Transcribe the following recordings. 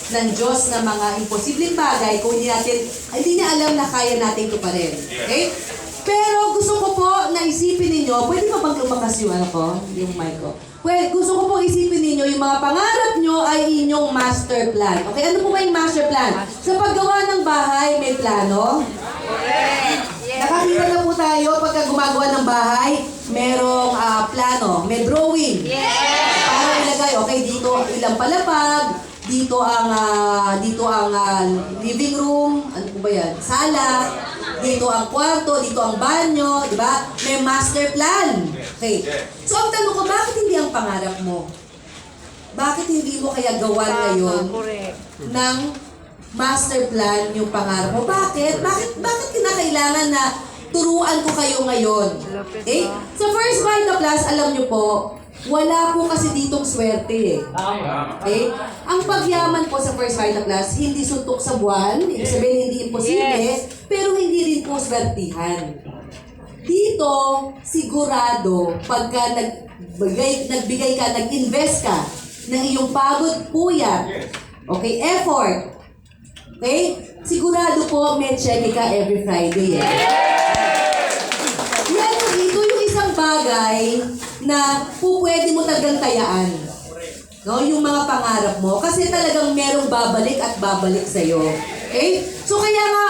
ng Diyos na mga imposibleng bagay kung hindi niya alam na kaya natin ito pa rin. Okay? Pero gusto ko po na isipin ninyo, pwede ba bang lumakas yung yung mic ko? Well, gusto ko po isipin ninyo, yung mga pangarap nyo ay inyong master plan. Okay, ano po ba yung master plan? Sa paggawa ng bahay, may plano? Nakakita na po tayo pagka gumagawa ng bahay, merong plano, may drawing. Para ilagay, okay, dito ilang palapag, dito ang living room, ano po ba yan? Sala, dito ang kwarto, dito ang banyo, di ba? May master plan. Okay. So ang tanong ko, bakit hindi ang pangarap mo? Bakit hindi mo kaya gawan ngayon ng master plan yung pangarap mo? Bakit? Bakit kinakailangan na turuan ko kayo ngayon? Okay? Sa First Vita Plus, alam nyo po, wala po kasi ditong swerte eh. Okay? Ang pagyaman po sa First Vita Plus, hindi suntok sa buwan, ibig sabihin hindi imposible, pero hindi rin po swertihan. Dito, sigurado, pagka nagbigay ka, nag-invest ka ng iyong pagod puyat, okay, effort, okay, sigurado po may check ka every Friday. Yan, ito yung isang bagay na po pwede mo taglantayaan. No, yung mga pangarap mo. Kasi talagang merong babalik at babalik sa'yo. Okay? So kaya nga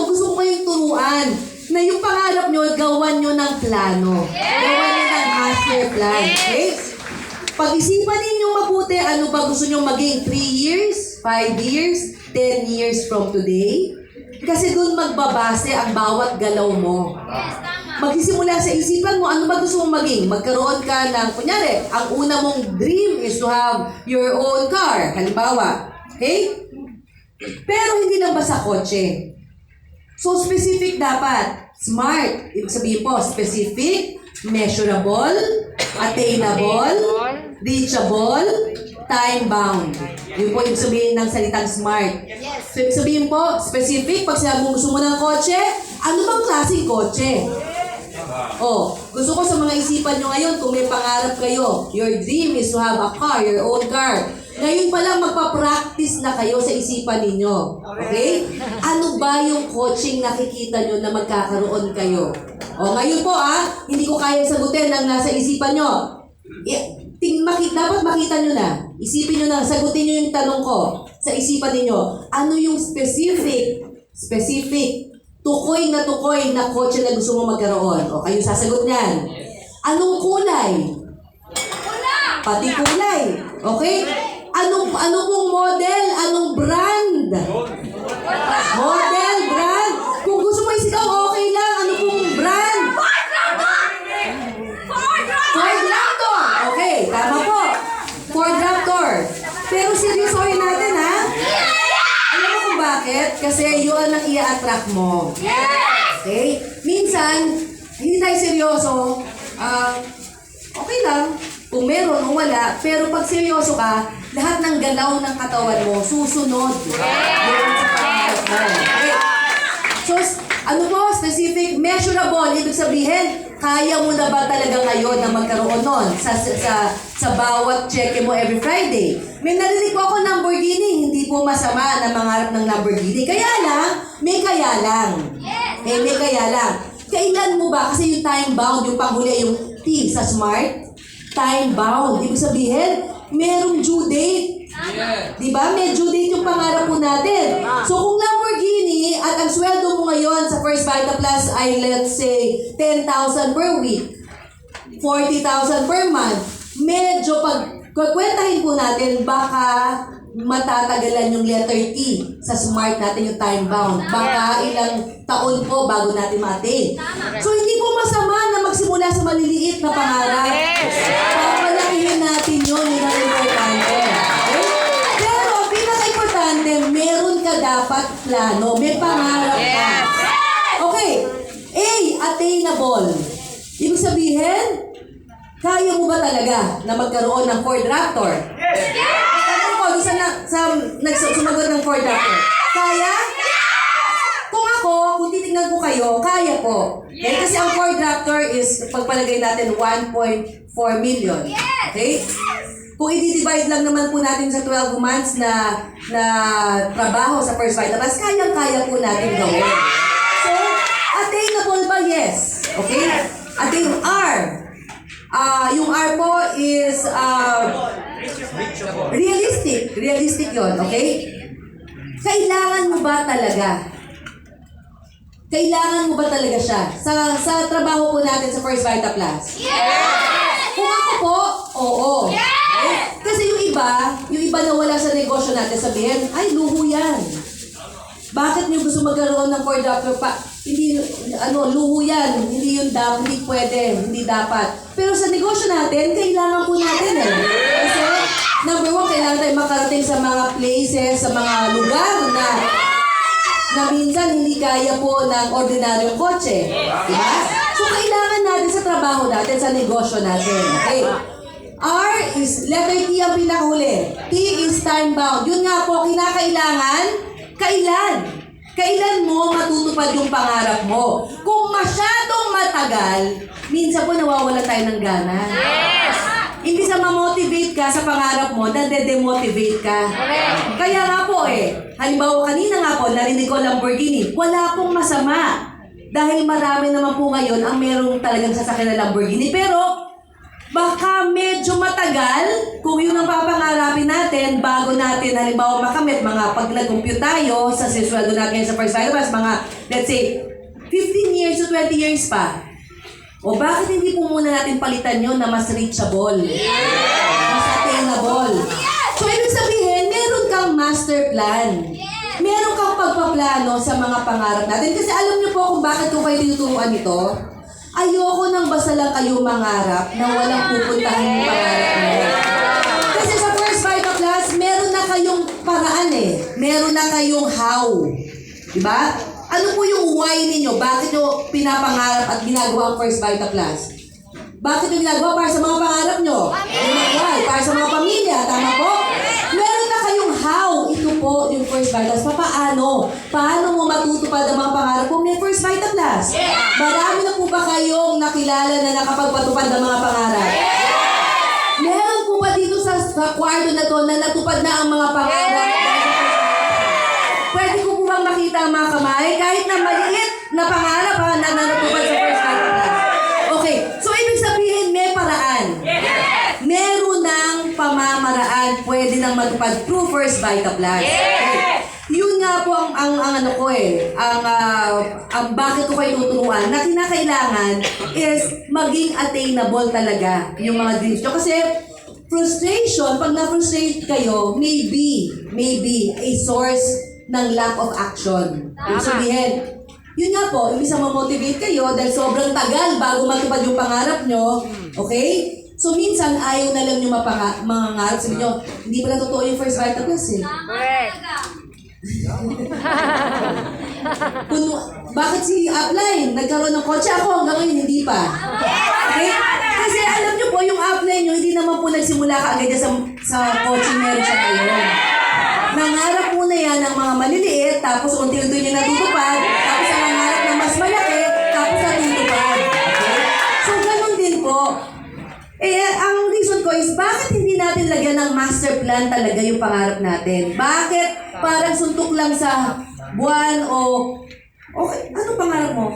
gusto ko kayong turuan na yung pangarap nyo, gawan nyo ng plano. Gawan nyo ng master plan. Okay? Pag-isipan ninyong mabuti, ano ba gusto nyo maging 3 years, 5 years, 10 years from today? Kasi doon magbabase ang bawat galaw mo. Magsisimula sa isipan mo, ano ba gusto mong maging? Magkaroon ka ng, kunyari, ang una mong dream is to have your own car, halimbawa. Okay? Pero hindi lang basta kotse. So, specific dapat. Smart. Ibig sabihin po, specific, measurable, attainable, reachable, time-bound. Yun po ibig sabihin ng salitang smart. So, ibig sabihin po, specific, pag sinabi mo gusto mo ng kotse, ano bang klaseng kotse? Gusto ko sa mga isipan nyo ngayon, kung may pangarap kayo, your dream is to have a car, your own car. Ngayon pa lang magpa-practice na kayo sa isipan ninyo. Okay? Ano ba yung coaching nakikita nyo na magkakaroon kayo? Ngayon po hindi ko kaya sagutin ang nasa isipan nyo. Dapat makita nyo na. Isipin nyo na, sagutin nyo yung tanong ko sa isipan ninyo. Ano yung specific, tukoy na kotse na gusto mo magkaroon? Kayo sasagot niyan. Anong kulay? Pati kulay. Okay? Anong pong model? Anong brand? Model, brand. Kung gusto mo isigaw, okay lang. Ano pong brand? Ford Raptor. Okay, tama po. Ford Raptor. Pero seryosohin natin, ha? Alam mo kung bakit? Kasi yun ang i-attract mo. Okay? Minsan, hindi tayo seryoso. Okay lang. Kung meron o wala, pero pag seryoso ka, lahat ng galaw ng katawan mo, susunod. Meron sa pangarap mo. Okay? So, specific, measurable, ibig sabihin, kaya mo na ba talaga ngayon na magkaroon nun sa bawat check mo every Friday? May narinig ko ako Lamborghini, hindi po masama na mangarap ng Lamborghini. Kaya lang, may kaya lang. May kaya lang. Kailan mo ba? Kasi yung time-bound, yung panghuli, yung T sa smart, time-bound. Ibig sabihin, merong due date. Diba? May due date yung pangarap po natin. So, kung Lamborghini at ang sweldo mo ngayon sa First Vita Plus ay let's say 10,000 per week, 40,000 per month, medyo pag kwentahin po natin, baka matatagalan yung letter T sa smart natin yung time-bound. Baka ilang taon po bago natin ma-attain. So, hindi po masama na magsimula sa maliliit na pangarap. Papalakihin natin yun, yun ang importante. Okay? Pero, pinaka-importante, meron ka dapat plano. May pangarap ka. Okay. A, attainable. Ibig sabihin, kaya mo ba talaga na magkaroon ng Ford Raptor? Sumagot ng Ford Raptor. Kaya? Kung titignan ko kayo, kaya po. Okay? Kasi ang Ford Raptor is, pagpalagay natin, 1.4 million. Okay? kung i-divide lang naman po natin sa 12 months na trabaho sa First Vita Plus, kayang-kaya po natin gawin. So, attainable ba? Yes. Okay? Attainable. R. Yung R po is realistic. Realistic yon, okay? Kailangan mo ba talaga? Kailangan mo ba talaga siya? Sa trabaho po natin sa First Vita Plus? Yes! Kung ako po, oo. Yes! Okay? Kasi yung iba na wala sa negosyo natin, sabihin, ay, luho yan. Bakit niyo gusto magkaroon ng 4-doctor pa? Hindi, luho yan. Hindi yun hindi pwede, hindi dapat. Pero sa negosyo natin, kailangan po natin eh. Kasi, number 1, kailangan tayo makarating sa mga places, sa mga lugar na minsan hindi kaya po ng ordinaryong kotse. Diba? So, kailangan natin sa trabaho natin, sa negosyo natin. Okay? R is, letter T ang pinakahuli. T is time-bound. Yun nga po, kinakailangan, kailan mo matutupad yung pangarap mo. Kung masyadong matagal, minsan po nawawala tayo ng gana. Yes! Imbis na ma-motivate ka sa pangarap mo, nade-demotivate ka. Kaya nga po halimbawa kanina nga po, narinig ko Lamborghini, wala pong masama. Dahil marami naman po ngayon ang merong talagang sasakyan na Lamborghini. Pero, baka medyo matagal kung yun ang papangarapin natin bago natin halimbawa makamit pag nag-compute tayo sa sisweldo natin sa First Vita Plus, mga let's say 15 years to 20 years pa. O bakit hindi po muna natin palitan yun na mas reachable? Mas attainable? So ibig sabihin, meron kang master plan. Meron kang pagpaplano sa mga pangarap natin. Kasi alam niyo po kung bakit ko kayo tinuturuan ito? Ayoko nang basta lang kayo mangarap na walang pupuntahan yung pangarap nyo. Kasi sa First Vita Plus, meron na kayong paraan Meron na kayong how. Diba? Ano po yung why ninyo? Bakit nyo pinapangarap at ginagawa ang First Vita Plus? Bakit nyo ginagawa? Para sa mga pangarap nyo. Why? Para sa mga pamilya. Tama po? Meron na kayong how. Ito po yung First Vita Plus. Paano? Paano mo matutupad ang mga pangarap mo? May First Vita Plus. Marami na po ba kayong nakilala na nakapagpatupad ng mga pangarap? Meron po ba dito sa kwarto na to na natupad na ang mga pangarap? Pwede ko po bang makita ang mga kamay? Kahit na maliit na pangarap na natupad sa First Vita Plus. Okay. So, ibig sabihin, may paraan. Meron ng pamamaraan pwede nang matupad through First Vita Plus. Okay. Yun nga po ang ano ko ang bakit ko kayo tuturuan na kinakailangan is maging attainable talaga yung mga dreams nyo. Kasi frustration, pag na-frustrate kayo, maybe a source ng lack of action. Ibig sabihin, yun nga po, imbis na ma-motivate kayo dahil sobrang tagal bago matupad yung pangarap nyo, okay? So minsan, ayaw na lang yung mangangarap. Sabi nyo, hindi pala totoo yung First Vita Plus bakit si upline nagkaroon ng kotse? Ako hanggang ngayon hindi pa. Okay? Kasi alam nyo po, yung upline nyo, hindi naman po nagsimula kaagad sa kotse meron siya ngayon. Nangarap muna yan ng mga maliliit, tapos unti-unti niya natutupad, tapos ang nangarap ng mas malaki, tapos natutupad. Okay? So, ganun din po. Ang reason ko is, bakit hindi natin lagyan ng master plan talaga yung pangarap natin? Bakit parang suntok lang sa buwan okay, ano pangarap mo?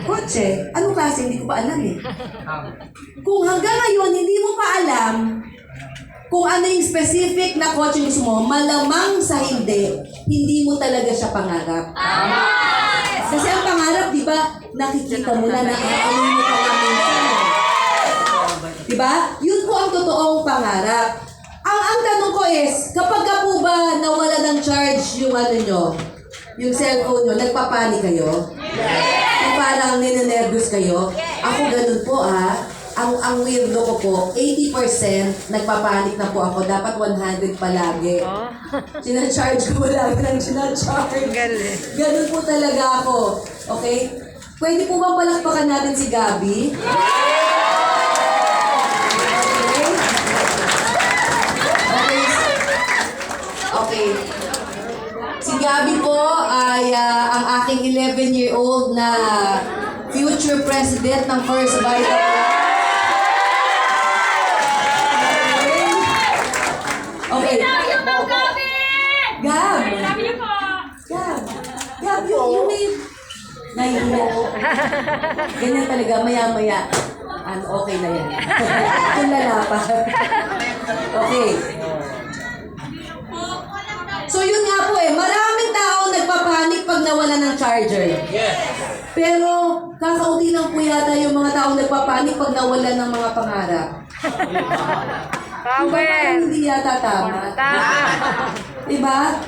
Kotse. Anong klase? Hindi ko pa alam Kung hanggang ngayon, hindi mo pa alam kung ano yung specific na kotse gusto mo, malamang sa hindi mo talaga siya pangarap. Kasi ang pangarap, di ba, nakikita mo na amoy mo pa minsan. Di ba? Yun po ang totoong pangarap. Ang tanong ko is, kapag ka po ba nawala ng charge yung yung cellphone nyo, nagpapanik kayo? Yung parang ninenervous kayo? Ako ganun po Ang weirdo ko po, 80% nagpapanik na po ako. Dapat 100 palagi. Sinacharge ko, wala ka nang sinacharge. Ganun po talaga ako. Okay? Pwede po bang palakpakan natin si Gabi? Okay. Si Gabi po ay ang aking 11-year-old na future president ng First Vita. Okay. Love you, Ma'am Gabi! Gab! Love you po! Gab! Gab, you may... Nahihiya. Ganyan talaga, maya-maya. Okay na yan. Kung lalapat. Okay. So yun nga po maraming tao nagpapanik pag nawala ng charger. Pero kakaunti lang po yata yung mga tao nagpapanik pag nawala ng mga pangarap. Parang hindi yata tama. Diba?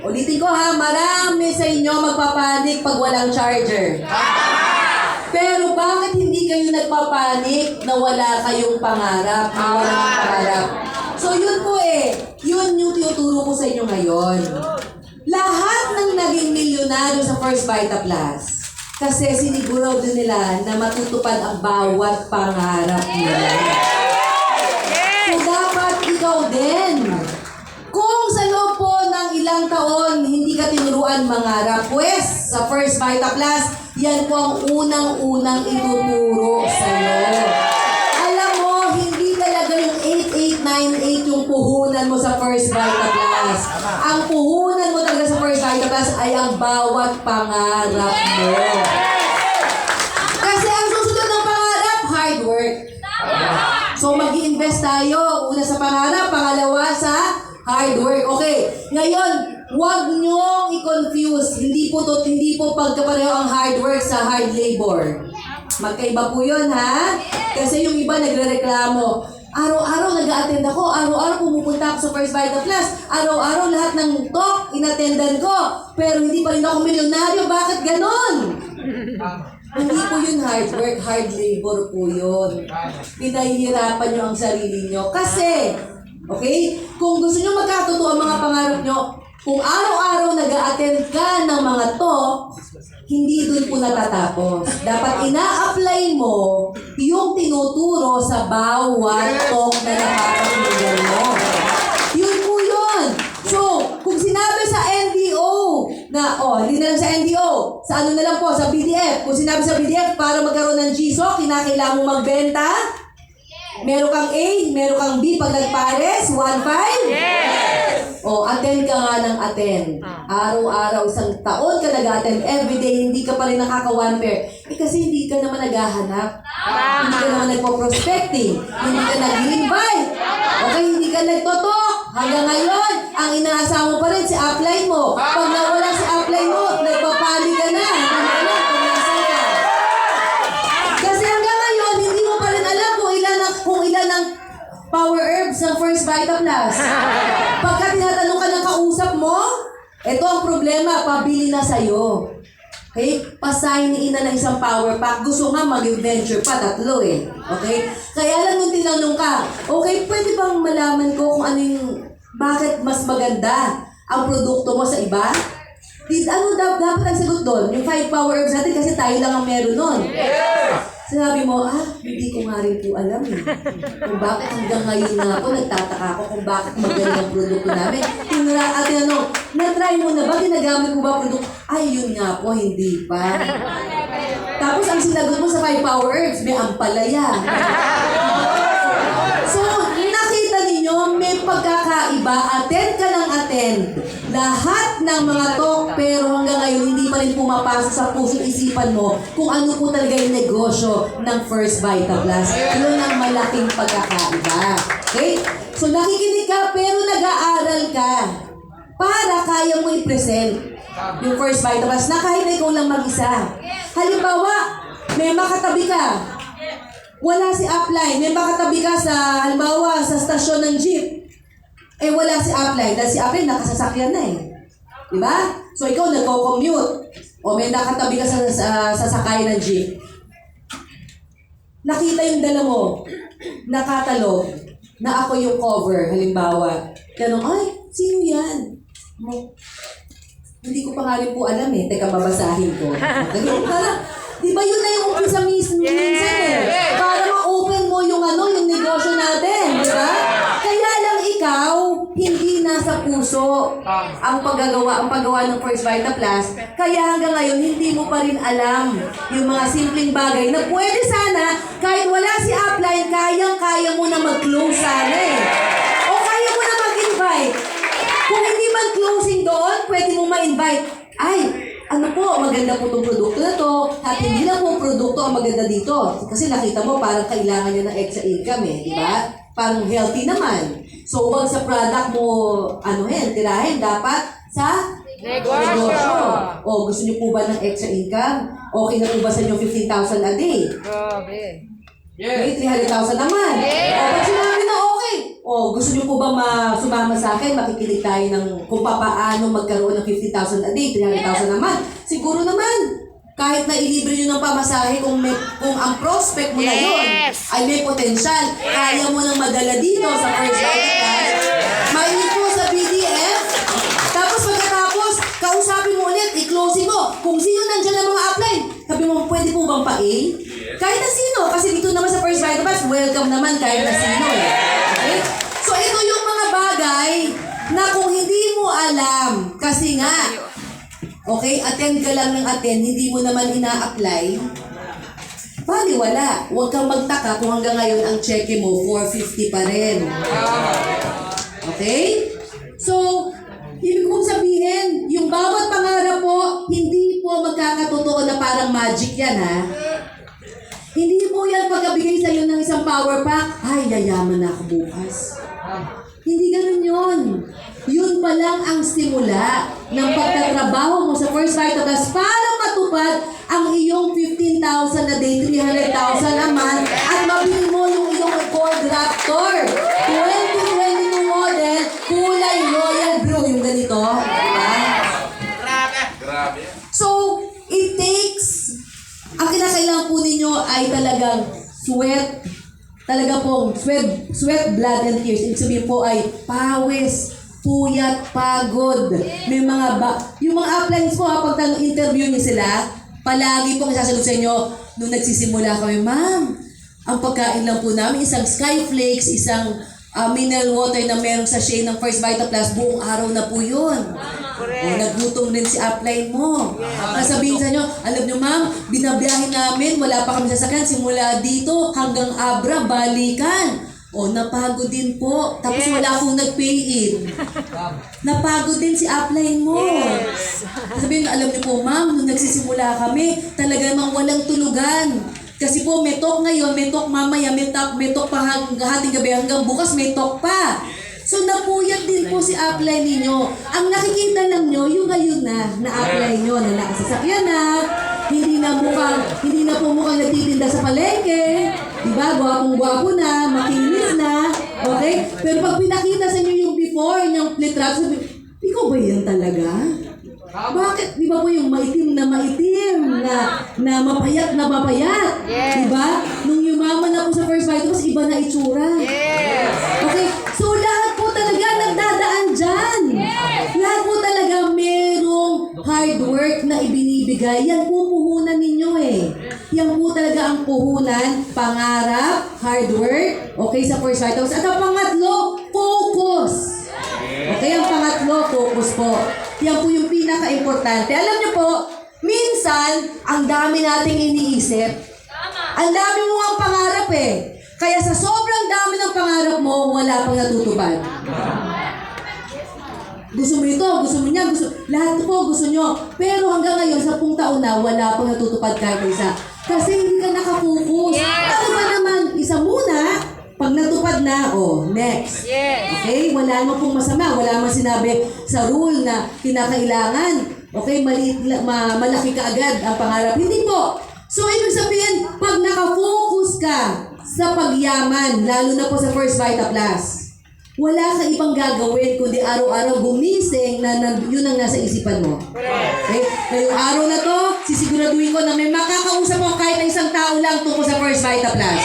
Ulitin ko ha, marami sa inyo magpapanik pag walang charger. Pero bakit hindi kayo nagpapanik na wala kayong pangarap, na walang pangarap? So yun po yun yung tinuturo ko sa inyo ngayon. Lahat ng naging milyonaryo sa First Vita Plus, kasi siniguro din nila na matutupad ang bawat pangarap nila. So dapat ikaw din. Kung sa loob po ng ilang taon hindi ka tinuruan mangarap, pues sa First Vita Plus, yan po ang unang-unang ituturo sa'yo. Alam mo, hindi talaga yung 8898 yung puhunan mo sa First Vita Plus. Ang puhunan mo talaga sa First Vita Plus ay ang bawat pangarap mo. Kasi ang susunod ng pangarap, hard work. So mag-i-invest tayo. Una sa pangarap, pangalawa sa hard work. Okay. Ngayon, huwag niyong i-confuse. Hindi po pagkapareho ang hard work sa hard labor. Magkaiba po yun, ha? Kasi yung iba nagre-reklamo. Araw-araw nag-a-attend ako. Araw-araw pumupunta ako sa First Vita Plus. Araw-araw lahat ng talk, in-attendan ko. Pero hindi pa rin ako milyonaryo. Bakit ganon? Hindi po yun hard work, hard labor po yun. Pinahihirapan nyo ang sarili nyo. Kasi, okay, kung gusto nyo magkatotoo ang mga pangarap nyo, kung araw-araw nag-a-attend ka ng mga talk, hindi dun po natatapos. Dapat ina-apply mo yung tinuturo sa bawat talk na nakakapaglugan mo. Yun po yun. So, kung sinabi sa NDO na, hindi na lang sa NDO, sa ano na lang po, sa BDF. Kung sinabi sa BDF, para magkaroon ng GSO, kinakailangan mo magbenta. Meron kang A, meron kang B pag nagpares, 1-5? Yes! Attend ka nga ng attend. Araw-araw, isang taon ka nag-attend. Everyday, hindi ka pa rin nakaka-1 pair. Kasi hindi ka naman naghahanap. Hindi ka naman nagpo-prospecting. Hindi ka nag-invite. Okay, hindi ka nagtotok. Hanggang ngayon, ang inaasahan mo pa rin si upline mo. Pag nawala si upline mo, nagpapali ka na. Kasi hanggang ngayon, hindi mo pa rin alam kung ilan ang power herbs ng First Vita Plus. Pagka tinatanong ka ng kausap mo, ito ang problema, pabili na sa'yo. Okay? Pasahin ni Ina ng isang power pack. Gusto nga mag-venture pa, 3 Okay? Kaya lang nung tinanong ka, okay, pwede bang malaman ko kung ano yung, bakit mas maganda ang produkto mo sa iba? Dapat ang sagot doon? Yung 5 power herbs natin kasi tayo lang ang meron nun. Sinabi mo, hindi ko nga rin po alam kung bakit hanggang ngayon na ako, nagtataka ako kung bakit magaling ang produkto namin. Na-try mo na ba? Ginagamit mo ba produkto? Ay, yun nga po, hindi pa. Tapos ang sinagot mo sa 5 power herbs, may ampalaya. So, nakita ninyo, may pagkakaiba. Attend ka ng attend. Lahat ng mga talk, pero hanggang ngayon, hindi pa rin pumapasok sa puso't isipan mo kung ano po talaga yung negosyo ng First Vita Plus. Yun ang malaking pagkakaiba. Okay? So, nakikinig ka, pero nag-aaral ka para kaya mo i-present yung First Vita Plus na kahit na ikaw lang mag-isa. Halimbawa, may makatabi ka. Wala si upline. May makatabi ka sa, halimbawa, sa stasyon ng jeep. Wala si upline. Dahil si upline nakasasakyan na Diba? So, ikaw nagko-commute. O may nakatabi ka sa sasakay ng jeep. Nakita yung dala mo. Nakatalog. Na ako yung cover. Halimbawa. Ganun, sino yan? Hindi ko pa nga rin po alam Teka, babasahin ko. Parang, di ba yun na yung umpisa minsan Para ma-open mo yung yung negosyo natin. Di ba? Kaya lang ikaw, hindi nasa puso ang paggawa ng First Vita Plus. Kaya hanggang ngayon, hindi mo pa rin alam yung mga simpleng bagay na pwede sana, kahit wala si upline, kayang-kaya mo na mag-close sana O kaya mo ma-invite. Ay, ano po, maganda po itong produkto na to. At hindi na po produkto ang maganda dito. Kasi nakita mo, parang kailangan niya ng extra income di ba? Parang healthy naman. So, huwag sa product mo, tirahin. Dapat sa negosyo. O, gusto niyo po ba ng extra income? Okay na po ba sa inyo 15,000 a day? Grabe. Okay, 300,000 naman. O, pag sinabi na okay. O, gusto niyo po ba sumama sa akin? Makikinig tayo ng kung paano magkaroon ng 50,000 a day, 300,000 naman. Siguro naman, kahit na ilibre nyo ng pamasahe, kung ang prospect mo na yun ay may potensyal, kaya mo nang madala dito sa First Vital Plus, mainit mo sa PDF, tapos pagkatapos, kausapin mo ulit, i-closing mo. Kung sino nandiyan na mga upline, sabi mo, pwede po bang pa-A? Kahit na sino, kasi dito naman sa First Vital Plus, welcome naman kahit na sino Okay? So ito yung mga bagay na kung hindi mo alam, kasi nga, okay, attend ka lang ng attend, hindi mo naman ina-apply, wala. Huwag kang magtaka kung hanggang ngayon ang cheque mo, 450 pa rin. Okay? So, ibig kong sabihin, yung bawat pangarap po, hindi po magkakatotoo na parang magic yan, Hindi po yan pagkabigay sa'yo ng isang power pack, ay, yayaman na ako bukas. Hindi ganun yun. Yun pa lang ang simula ng pagtatrabaho mo sa First Vital Plus para matupad ang iyong 15,000 a day, 300,000 a month at mabili mo yung iyong Ford Raptor. 2022 model, kulay Royal Blue. Yung ganito. Diba? Grabe. So, it takes, ang kinakailangan po ninyo ay talagang sweat, talaga pong sweat, blood, and tears. Ibig sabihin po ay pawis, puyat, pagod. May mga yung mga uplines po, pag interview niyo sila, palagi pong isasagot sa inyo, nung nagsisimula kami, ma'am, ang pagkain lang po namin, isang Skyflakes, isang mineral water na merong sachet ng First Vital Plus, buong araw na po yun. O, nagutom rin si upline mo. Sabihin sa inyo, alam nyo ma'am, binabiyahin namin, wala pa kami sasakyan, simula dito hanggang Abra, balikan. O, napagod din po. Tapos wala akong nag-pay-in. Napagod din si upline mo. Sabihin nyo, alam nyo po ma'am, nung nagsisimula kami, talaga namang walang tulugan. Kasi po, may talk ngayon, may talk mamaya, may talk pa hating gabi, hanggang bukas may talk pa. So, napuyat din po si upline ninyo. Ang nakikita lang nyo, yung ngayon na upline nyo, na nakasasakyan na, hindi na po mukhang nagtitinda sa palengke, diba? Gwapong-gwapo na, makinis na, okay? Pero pag pinakita sa inyo yung before, yung plate wrap, sabi, ikaw ba yan talaga? Bakit? Di ba po yung maitim, na mapayat na mapayat? Diba? Nung yumaman na po sa First Vital, mas iba na itsura. Okay? So, lahat po talaga nagdadaan dyan. Lahat po talaga merong hard work na ibinibigay. Yan po puhunan ninyo Yan po talaga ang puhunan, pangarap, hard work, okay, sa First Vital. At ang pangatlo, focus. Okay, ang pangatlo, focus po. Yan po yung pinaka-importante. Alam niyo po, minsan, ang dami nating iniisip. Ang dami mo ang pangarap Kaya sa sobrang dami ng pangarap mo, wala pang natutupad. Gusto mo ito, gusto mo niya, lahat po gusto nyo. Pero hanggang ngayon, 10 taon na, wala pang natutupad kahit isa. Kasi hindi ka nakapokus. Ano ba naman, isa muna, pag natupad na, next. Okay? Wala naman pong masama. Wala naman sinabi sa rule na kinakailangan. Okay? Malaki ka agad ang pangarap. Hindi po. So, ibig sabihin, pag nakafocus ka sa pagyaman, lalo na po sa First Vital Plus, wala ka ibang gagawin kundi araw-araw gumising na yun ang nasa isipan mo. Okay? Ngayong araw na to, sisiguraduhin ko na may makakausap mo kahit na isang tao lang tungkol sa First Vital Plus.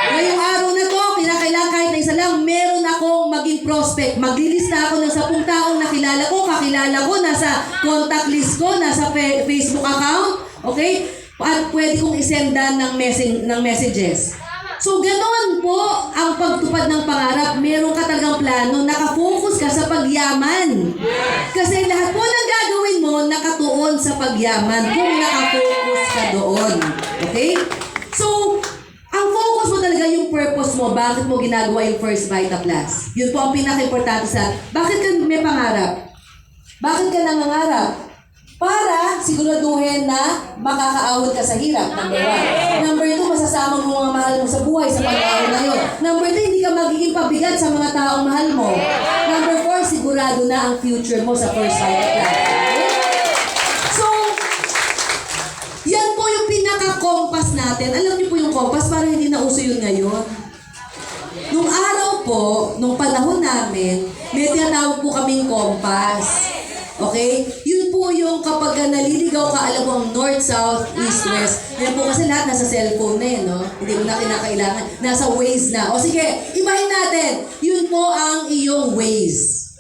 Ngayong araw na to, kinakailangan kahit na isa lang, meron akong maging prospect. Maglilista ako ng 10 taong kakilala ko, nasa contact list ko, nasa Facebook account, okay? At pwede kong isendan ng messages. So, ganoon po ang pagtupad ng pangarap. Meron ka talagang plano, nakafocus ka sa pagyaman. Kasi lahat po ng gagawin mo, nakatuon sa pagyaman kung nakafocus ka doon. Okay? So, ang focus mo talaga yung purpose mo, bakit mo ginagawa yung First Vital Plus. Yun po ang pinaka-importante sa, bakit ka may pangarap? Bakit ka nangangarap? Para siguraduhin na makakaahon ka sa hirap, number 1. Number 2, masasama mo mga mahal mo sa buhay sa pag-aaral na yun. Number 3, hindi ka magiging pabigat sa mga taong mahal mo. Number 4, sigurado na ang future mo sa first fighter class. So, yan po yung pinaka-compass natin. Alam niyo po yung compass, para hindi na uso yun ngayon. Nung araw po, nung panahon namin, may tinatawag po kaming compass. Okay? Yun po yung kapag naliligaw ka, alam mo ang north, south, east, west. Yan po kasi lahat nasa cellphone na no? Hindi mo na kinakailangan. Nasa Waze na. O sige, ibahin natin. Yun po ang iyong Waze.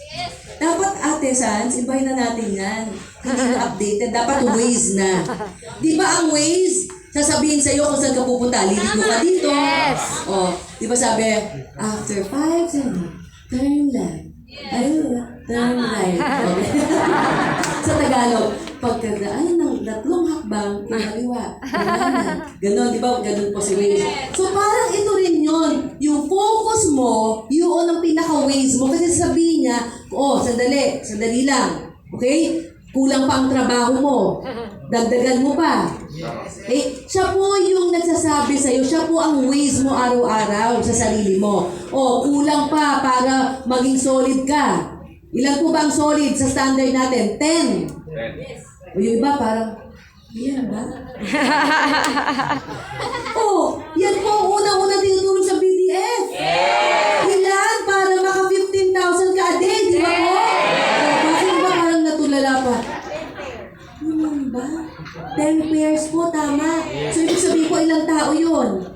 Dapat, Ate Sans, ibahin na natin yan. Hindi na updated. Dapat Waze na. Di ba ang Waze, sasabihin sa'yo kung saan ka pupunta. Liligo ka dito. Yes. O, di ba sabi, after 5 seconds, turn left. Ayun, turn right. Okay. Sa Tagalog, pagkadaan ng 3 hakbang, pinaliwa, kailangan. Ganon, di ba? Ganon po si Waze. So parang ito rin yun. Yung focus mo, yun ang pinaka-Waze mo. Kasi sabihin niya, sandali lang. Okay? Kulang pa ang trabaho mo. Dagdagan mo pa. Eh, siya po yung nagsasabi sa'yo, siya po ang Waze mo araw-araw sa sarili mo. O, kulang pa para maging solid ka. Ilan po ba ang solid sa standard natin? 10. O yung iba parang, yan ba? Yan po ang unang-unang tinutulong sa BDF. Ilan para maka 15,000 ka a day, di ba po? Bakit ba parang natulala pa? Ano ba? 10 pairs po, tama. So, ibig sabihin po, ilang tao yun?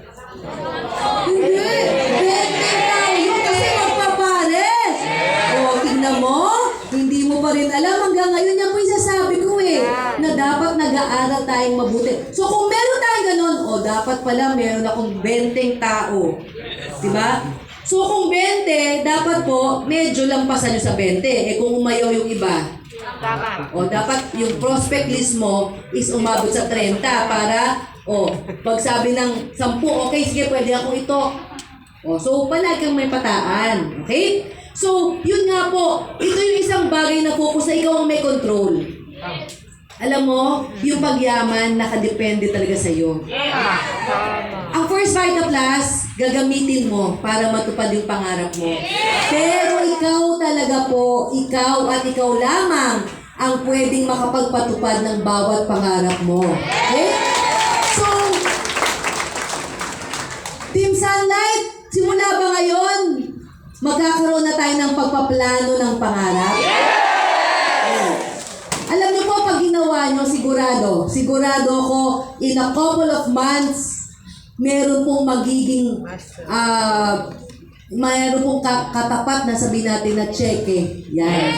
Hindi. 20 tao yun kasi magpapares. Tingnan mo, hindi mo pa rin alam. Hanggang ngayon, yan po yung sasabi ko na dapat nag-aaral tayong mabuti. So, kung meron tayong ganun, dapat pala meron akong 20 tao. Diba? So, kung 20, dapat po, medyo lampasan nyo sa 20. Kung umayaw yung iba, dapat yung prospect list mo is umabot sa 30 para, pag sabi ng 10, okay, sige, pwede ako ito. So, palagi kang may pataan. Okay? So, yun nga po, ito yung isang bagay na focus na ikaw ang may control. Alam mo, yung pagyaman, nakadepende talaga sa'yo. Ang First Vita Plus, gagamitin mo para matupad yung pangarap mo. Pero ikaw talaga po, ikaw at ikaw lamang ang pwedeng makapagpatupad ng bawat pangarap mo. Okay? So, Team Sunlight, simula ba ngayon, magkakaroon na tayo ng pagpaplano ng pangarap? Alam niyo po, pag ginawa niyo, sigurado ko, in a couple of months, meron pong magiging, mayroon pong katapat na sabihin natin na cheque. Yan.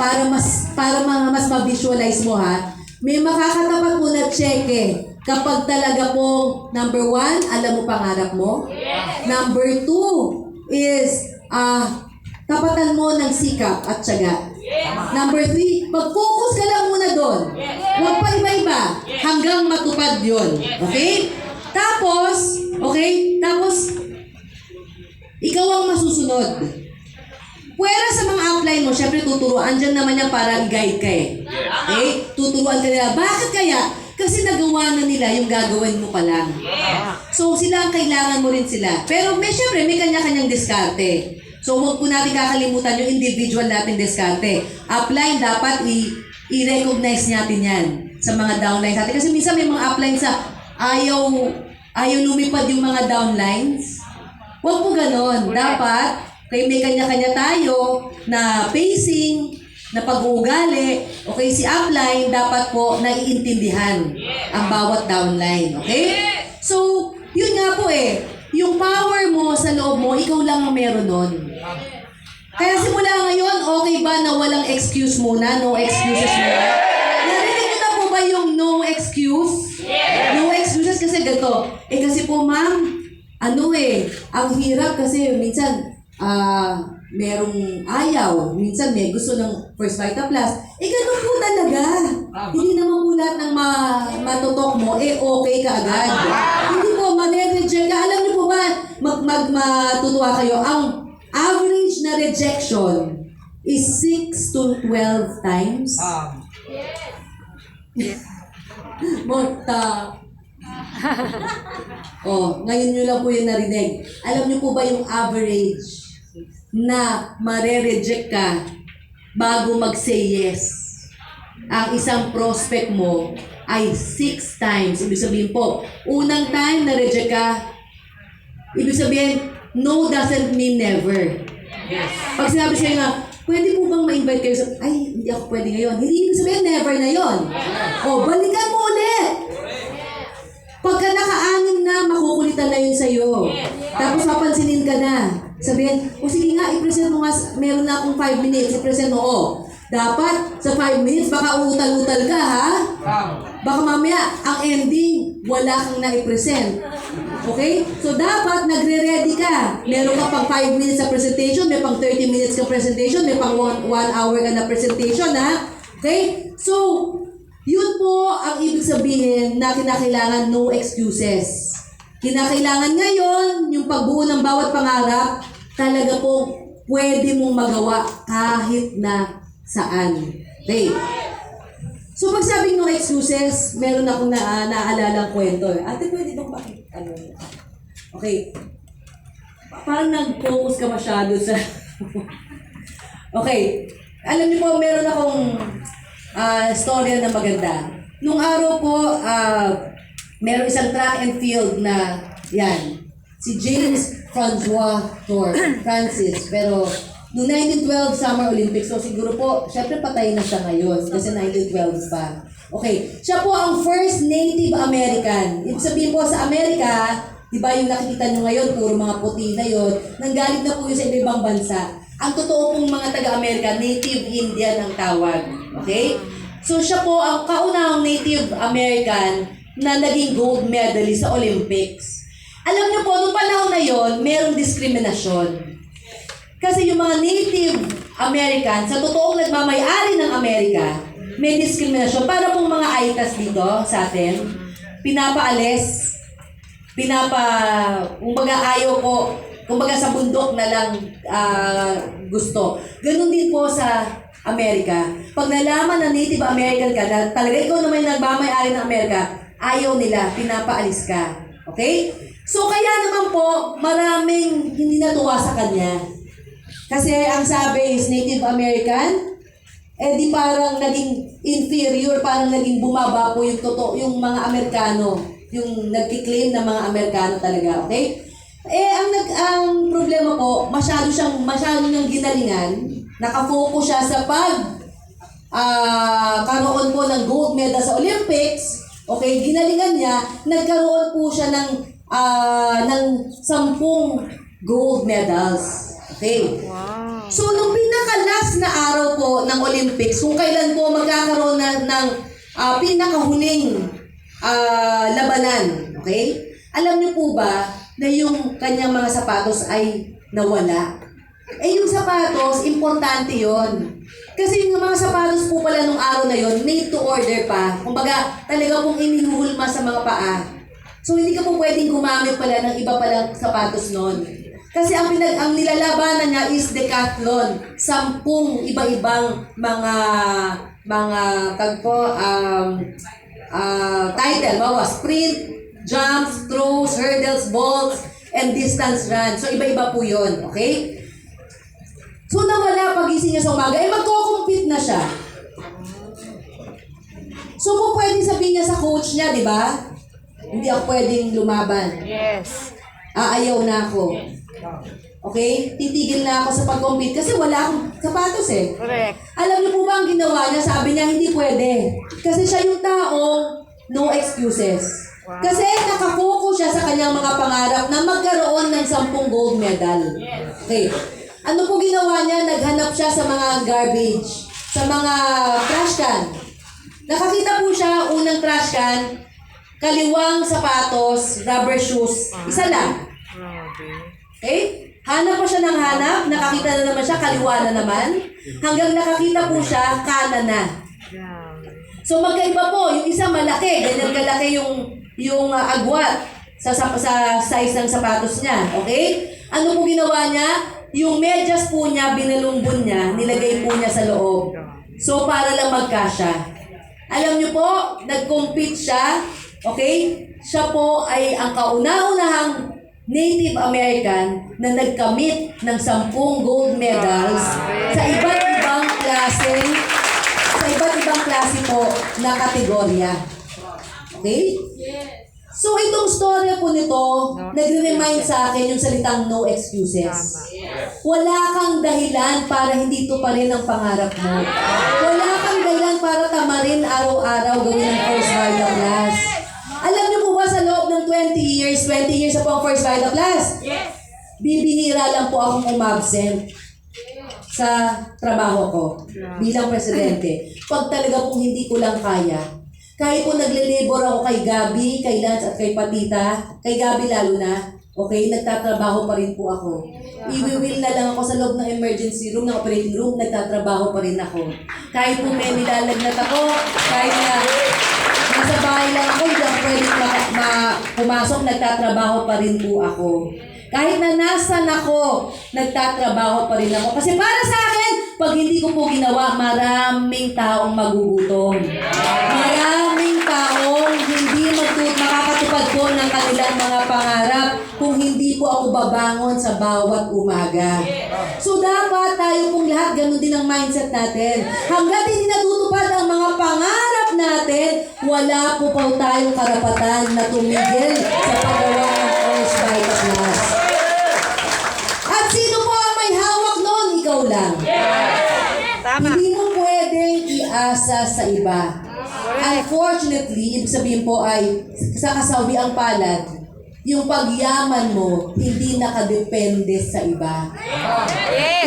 Para mas ma-visualize mo ha. May makakatapat po na cheque kapag talaga pong, number 1, alam mo pangarap mo. Number 2 is, tapatan mo ng sikap at tiyaga. Number 3, mag-focus ka lang muna doon. Huwag pa iba-iba hanggang matupad yun. Okay? Tapos, ikaw ang masusunod. Pwera sa mga outline mo, syempre tuturuan dyan naman yan para i-guide ka Okay? Tuturuan ka nila. Bakit kaya? Kasi nagawa na nila yung gagawin mo pa lang. So, sila ang kailangan mo rin sila. Pero syempre, may kanya-kanyang diskarte. So, huwag po natin kakalimutan yung individual natin diskarte. Upline, dapat i-recognize natin yan sa mga downlines natin. Kasi minsan may mga uplines sa ayaw lumipad yung mga downlines. Huwag po ganon. Dapat, may kanya-kanya tayo na pacing, na pag-uugali. Okay, si upline, dapat po naiintindihan ang bawat downline. Okay? So, yun nga po yung power mo sa loob mo, ikaw lang ang meron nun. Kaya simula ngayon, okay ba na walang excuse muna? No excuses muna? Narinig nyo na po ba yung no excuse? No excuses kasi ganito. Kasi po ma'am, ang hirap kasi minsan, merong ayaw. Minsan may gusto ng First Vita Plus. Ganun po talaga. Hindi naman po lahat ng matutok mo, okay ka agad. Hindi po, ma-reject ka. Alam niyo po ba, matutuwa kayo, ang average na rejection is 6 to 12 times. Morta. Oh, ngayon nyo lang po yung narinig. Alam nyo po ba yung average na mare-reject ka bago mag-say yes? Ang isang prospect mo ay 6 times. Ibig sabihin po, unang time na-reject ka, ibig sabihin, no doesn't mean never. Pag sinabi sa'yo nga, pwede po bang ma-invite kayo sa... Ay, hindi ako pwede ngayon. Hindi ibig sabihin, never na yon. O, balikan mo ulit. Pagka naka-anim na, makukulitan na yun sa'yo. Tapos papansinin ka na. Sabihin, o sige nga, i-present mo nga, meron na akong 5 minutes, i-present mo, o. Dapat, sa 5 minutes, baka utal-utal ka, ha? Baka mamaya, ang ending, wala kang na-i-present. Okay? So, dapat nagre-ready ka. Meron ka pang 5 minutes sa presentation, may pang 30 minutes ka presentation, may pang 1 hour ka na presentation, ha? Okay? So, yun po ang ibig sabihin na kinakailangan no excuses. Kinakailangan ngayon, yung pagbuo ng bawat pangarap, talaga po pwede mong magawa kahit na saan. Okay? So, pag sabing no excuses, meron akong naaalala kwento. Ate, pwede bang bakit? Okay. Parang nag-focus ka masyado sa... Okay. Alam niyo po, meron akong storya na maganda. Nung araw po, meron isang track and field na yan. Si James Francois Francis. Pero, noong 1912 Summer Olympics, so siguro po, syempre patay na siya ngayon kasi 1912 pa. Okay, siya po ang first Native American. Ibig sabihin po sa Amerika, di ba yung nakikita nyo ngayon, puro mga puti na yun, nanggaling na po yun sa ibang bansa. Ang totoo pong mga taga-Amerika, Native Indian ang tawag. Okay? So siya po ang kaunahang Native American na naging gold medalist sa Olympics. Alam niyo po, noong panahon na yon, merong diskriminasyon. Kasi yung mga Native American, sa totoong nagmamay-ari ng Amerika, may diskriminasyon. Para pong mga aitas dito sa atin, pinapaalis, kumbaga ayaw po, kumbaga sa bundok na lang gusto. Ganun din po sa Amerika. Pag nalaman na Native American ka, na talaga ikaw naman yung nagmamay-ari ng Amerika, ayaw nila, pinapaalis ka. Okay? So kaya naman po, maraming hindi natuwa sa kanya. Kasi ang sabi is Native American, eh di parang naging inferior, parang naging bumaba po yung yung mga Amerikano, yung nagki-claim na mga Amerikano talaga, okay? Eh ang problema po, masyado niyang ginalingan, nakafocus siya sa karoon po ng gold medal sa Olympics, okay? Ginalingan niya, nagkaroon po siya ng 10 gold medals. Okay. Wow. So, nung pinaka-last na araw po ng Olympics, kung kailan po magkakaroon ng pinakahuling labanan, okay? Alam niyo po ba na yung kanyang mga sapatos ay nawala? Eh, yung sapatos, importante yon. Kasi yung mga sapatos po pala nung araw na yon, made to order pa. Kumbaga, talaga pong inihuhulma sa mga paa. So, hindi ka po pwedeng gumamit pala ng iba palang sapatos noon. Kasi ang nilalabanan niya is decathlon. 10 iba-ibang mga title. Bawa, sprint, jumps, throws, hurdles, vaults, and distance run. So, iba-iba po yun. Okay? So, nawala pagising niya sa umaga. Eh, magko-compete na siya. So, po pwedeng sabihin niya sa coach niya, di ba? Hindi ako pwedeng lumaban. Yes. Aayaw na ako. Okay? Titigil na ako sa pag-compete kasi wala akong sapatos eh. Correct. Alam niyo po ba ang ginawa niya? Sabi niya, hindi pwede. Kasi siya yung taong no excuses. Wow. Kasi nakafocus siya sa kanyang mga pangarap na magkaroon ng 10 gold medal. Okay. Ano po ginawa niya? Naghanap siya sa mga garbage, sa mga trash can. Nakakita po siya, unang trash can, kaliwang sapatos, rubber shoes, isa lang. Okay? Hanap po siya ng hanap, nakakita na naman siya, kaliwa na naman. Hanggang nakakita po siya, kanan na. So magkaiba po, yung isa malaki, ganyan kalaki yung agwat sa size ng sapatos niya. Okay? Ano po ginawa niya? Yung medyas po niya, binalumbon niya, nilagay po niya sa loob. So, para lang magkasya. Alam niyo po, nag-compete siya, okay? Siya po ay ang kauna-unahang Native American na nagkamit ng 10 gold medals sa iba't ibang klase po na kategorya. Okay? So, itong story po nito, nagre-remind sa akin yung salitang no excuses. Wala kang dahilan para hindi tuparin ang pangarap mo. Wala kang dahilan para tamarin araw-araw gawin ang first vital class. Alam niyo po ba sa loob ng 20 years na po ang first vital class? Bibihira lang po akong umabsent sa trabaho ko bilang presidente. Pag talaga pong hindi ko lang kaya, kahit po nagle-labor ako kay Gabi, kay Lance at kay Patita, kay Gabi lalo na, okay, nagtatrabaho pa rin po ako. Iwiwil na lang ako sa loob ng emergency room, ng operating room, nagtatrabaho pa rin ako. Kahit po may nilalagnat ako, kahit na nasa bahay lang ako, hindi ako pwedeng pumasok, nagtatrabaho pa rin po ako. Kahit na nasan ako, nagtatrabaho pa rin ako. Kasi para sa akin, pag hindi ko po ginawa, maraming taong magugutom. Maraming taong hindi makakatupad po ng kanilang mga pangarap kung hindi po ako babangon sa bawat umaga. So dapat tayo pong lahat, ganun din ang mindset natin. Hanggat hindi natutupad ang mga pangarap natin, wala po pa tayong karapatan na tumigil sa paggawa ng first vital class. At sino po ang may hawak noon? Ikaw lang. Hindi mo pwedeng iasa sa iba. Unfortunately, ibig sabihin po ay sa kasawi ang palad, yung pagyaman mo, hindi nakadepende sa iba.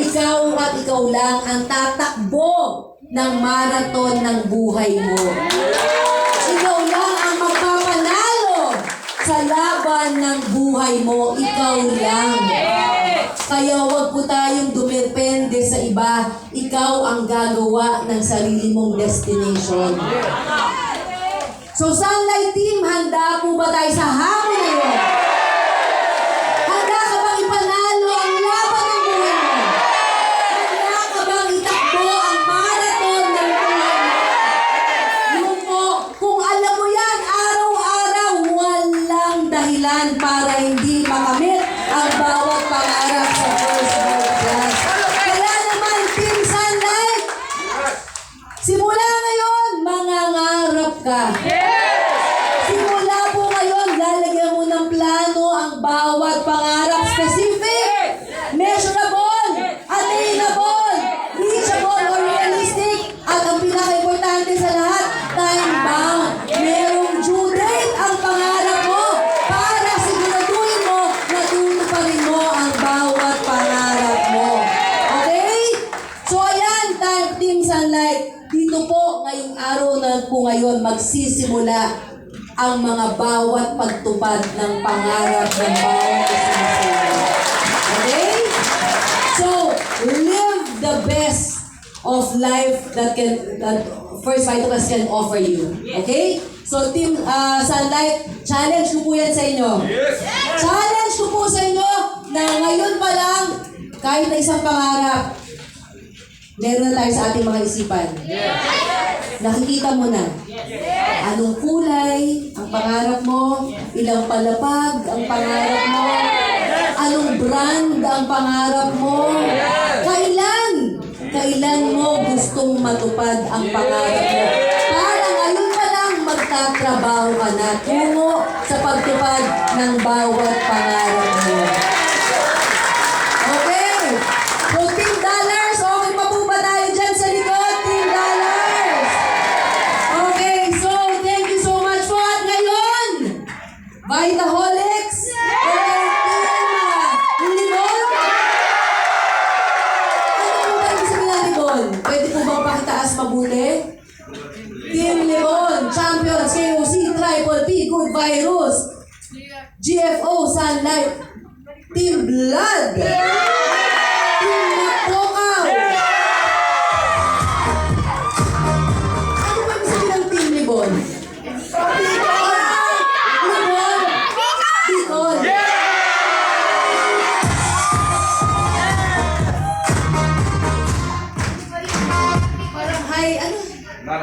Ikaw at ikaw lang ang tatakbo ng marathon ng buhay mo. Ikaw lang ang magpapanalo sa laban ng buhay mo. Ikaw lang. Kaya huwag po tayong dumepende sa iba. Ikaw ang gagawa ng sarili mong destination. So, Sunlight Team, handa po ba tayo sa hamon ngayon? Handa ka bang ipanalo ang laban ng buhay mo? Handa ka bang itakbo ang marathon ng buhay mo? Yung po, kung alam mo yan, araw-araw, walang dahilan para hindi makamit ang bawat pangarap sa first vital class. Kaya naman, Team Sunlight, simula ngayon, mangangarap ka. Simula po ngayon, lalagyan mo ng plano ang bawat pangarap, specific, measurable, attainable, reachable, or realistic, at ang pinaka-importante sa lahat, time-bound. Merong due date ang pangarap mo para siguraduhin mo na tutuparin mo ang bawat pangarap mo. Okay? So ayan, Team Sunlight, dito po ngayong araw na po ngayon magsisimula ang mga bawat pagtupad ng pangarap ng bawat isa sa inyo. Okay? So, live the best of life that First Vital Class can offer you. Okay? So, Team Sunlight, challenge ko po yan sa inyo. Challenge ko po sa inyo na ngayon pa lang, kahit na isang pangarap, meron na tayo sa ating mga isipan. Nakikita mo na. Anong kulay ang pangarap mo? Ilang palapag ang pangarap mo? Anong brand ang pangarap mo? Kailan mo gustong matupad ang pangarap mo? Para ngayon pa lang magtatrabaho ka na tungo sa pagtupad ng bawat pangarap mo. Okay? So, Team Dollars, okay pa po ba tayo dyan sa likod? Team Dollars! Okay, so, thank you so much po. At ngayon, Vitaholics, Team Limon. Ano po ba yung sabihin natin doon? Pwede po bang pakitaas mabuti? Team Limon, Champions, KOC, Triple P, Good Virus, GFO, Sunlight, Team Blood, Team Napokaw. Ano ba yung sabihin ng Team Limon? Bicol. ay, ano